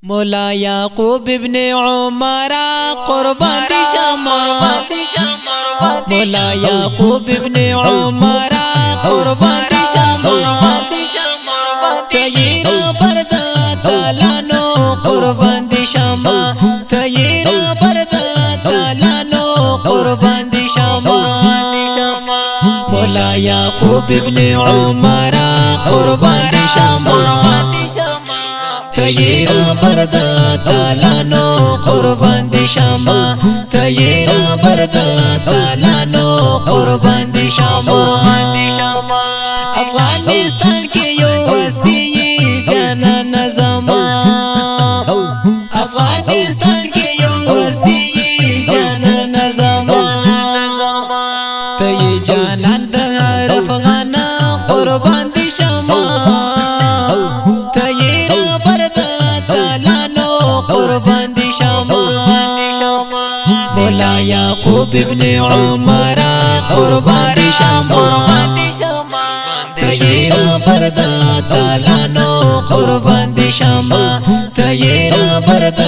مولا یعقوب ابن عمر قربان دی شما مولا یعقوب ابن عمر قربان دی شما تیر برد تالانو قربان دی شما تیر برد تالانو قربان دی شما مولا یعقوب ابن عمر قربان دی شما تیر برد تالانو قربان دی شما تیر برد تالانو قربان دی شما افغانستان کی یو وستی جانان زما افغانستان کی یو وستی جانان زما تی جانان د هر افغان قربان دی شما قربان دی شما مولا یعقوب ابن عمر قربان دی شما تیر برد تالانو قربان دی شما تیر برد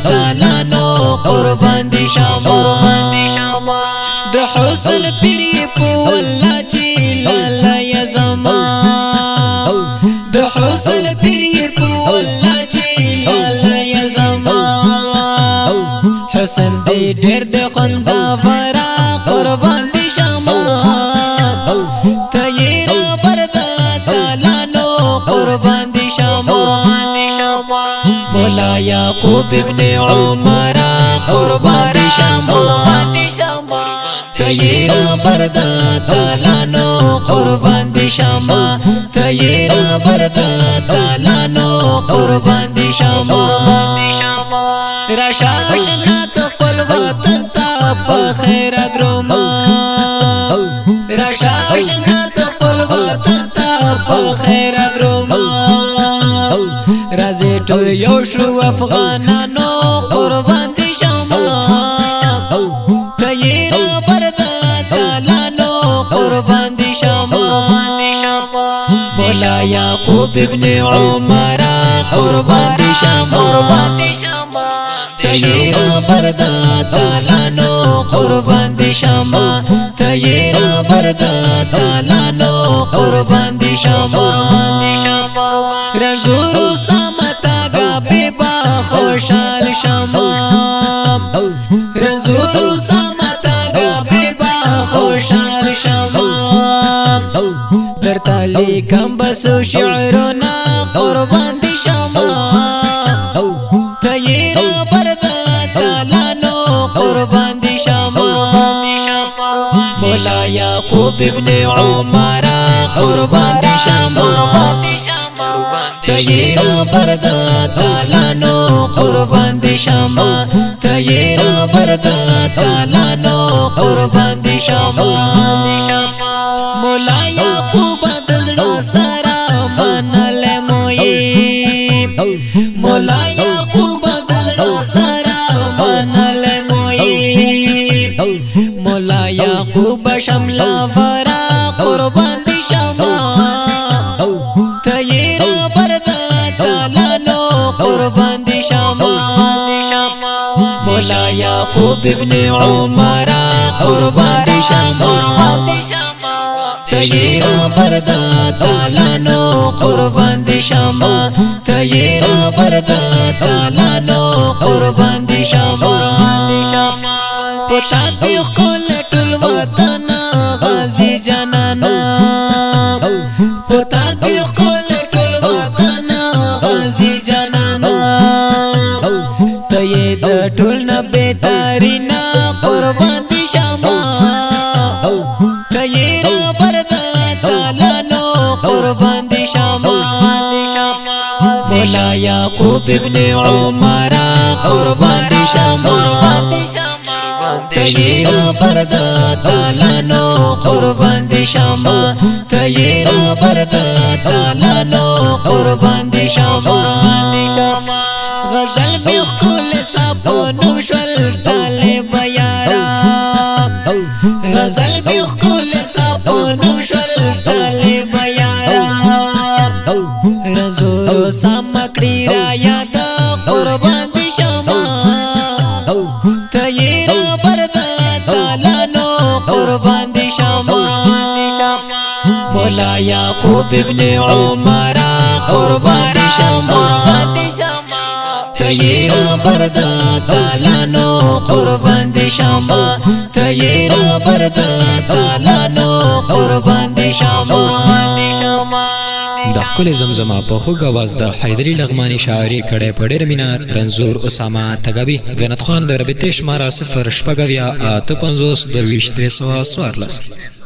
تالانو قربان دی شما د حسن پیری په الله چې لالا یزما د حسن پیری په الله چې لالا یزما حسن دی ډېر د خندا ورا قربان دی شما تیر برد تالانو قربان دی شما مولا یعقوب ابن عمر قربان دی شما تیر برد تالانو قربان دی شما تیر برد تالانو قربان دی شما راشاشنا تقل وطن تا بخیر دروما راشاشنا تقل وطن تا بخیر دروما رازی ټول یو شو افغانانو قربان دی شما تیر برد تالانو قربان دی شما مولا یعقوب ابن عمر قربان دی شما تیر برد تالانو قربان دی شما تیر برد تالانو قربان دی شما رزورو سامتا گا بیبا خوشحال شما رزورو سامتا گا بیبا خوشحال شما در تالی کم بسو شعرنا قربان دی شما تیر برد تالانو قربان دی شما مولا یعقوب ابن عمر قربان دی شما تیر برد تالانو قربان دی شما تیر برد تالانو قربان دی شما مولا یعقوب دزړه سره منل موي مولا یعقوب دزړه سره منل موي مولا یعقوب شملا ورا قربان دی شما تیر برد تالانو قربان دی شما مولا یعقوب ابن عمر قربان دی شما تیر برد تالانو قربان دی شما تیر برد تالانو قربان دی شما پتا دی خل ټول وطن غازی جانانا پتا دی خل ټول وطن غازی جانانا ته د ټول نه بهترینا قربان دی شما تیر برد تالانو قربان دی شما مولا یعقوب ابن عمر قربان دی شما تیر برد تالانو قربان دی شما تیر برد تالانو قربان دی شما غزل می خل استا پونو شل طالب یارا غزل می خل استا پونو شل طالب یارا رزو سامکڑی را یاد قربان مولا یعقوب ابن عمر قربان دی شما تیرا بردا تالانو قربان دی شما تیرا بردا تالانو قربان دی شما د خپل زمزمه په خوږ आवाज د حیدري لغمانی شاعري کړه په ډېر مینار رنزور اسامه تګبي غنت خان د ربطې شماره 0 شپږ 8 50 د 20 314